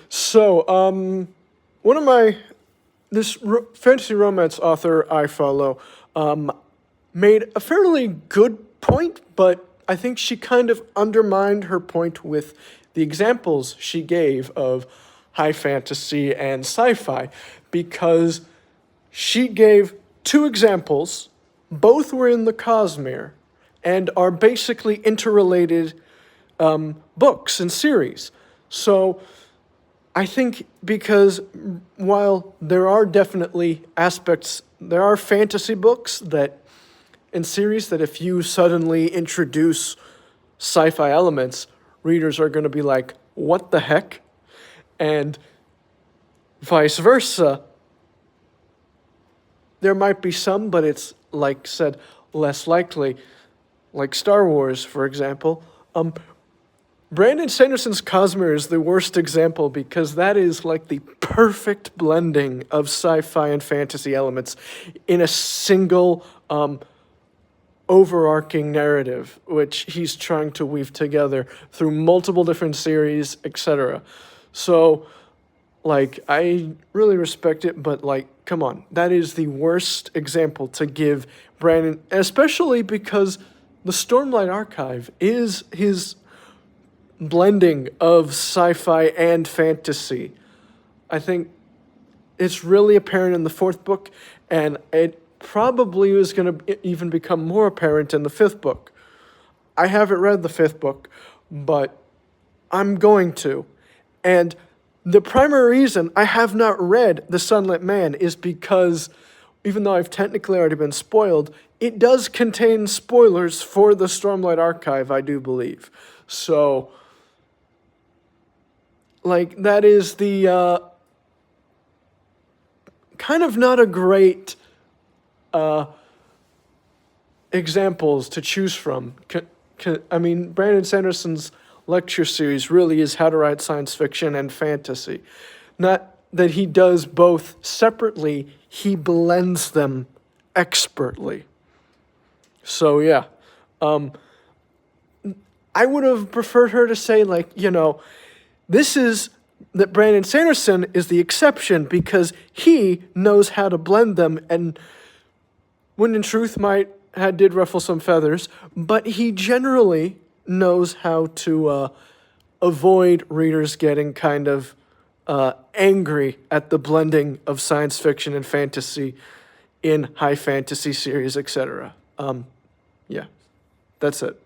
So, one of my fantasy romance author I follow made a fairly good point, but I think she kind of undermined her point with the examples she gave of high fantasy and sci-fi, because she gave two examples, both were in the Cosmere, and are basically interrelated books and series. So I think because while there are definitely aspects, there are fantasy books that and series that if you suddenly introduce sci-fi elements, readers are going to be like, "What the heck?" And vice versa. There might be some, but it's like said less likely. Like Star Wars, for example. Brandon Sanderson's Cosmere is the worst example because that is like the perfect blending of sci-fi and fantasy elements in a single overarching narrative, which he's trying to weave together through multiple different series, etc. So, like, I really respect it, but like, come on, that is the worst example to give Brandon, especially because the Stormlight Archive is his blending of sci-fi and fantasy. I think it's really apparent in the fourth book, and it probably is going to even become more apparent in the fifth book. I haven't read the fifth book, but I'm going to. And the primary reason I have not read The Sunlit Man is because, even though I've technically already been spoiled, it does contain spoilers for the Stormlight Archive, I do believe. So, like, that is the kind of not a great examples to choose from. I mean, Brandon Sanderson's lecture series really is how to write science fiction and fantasy. Not that he does both separately, he blends them expertly. So, yeah. I would have preferred her to say, like, this is that Brandon Sanderson is the exception because he knows how to blend them, and when in truth did ruffle some feathers, but he generally knows how to avoid readers getting kind of angry at the blending of science fiction and fantasy in high fantasy series, etc. Yeah, that's it.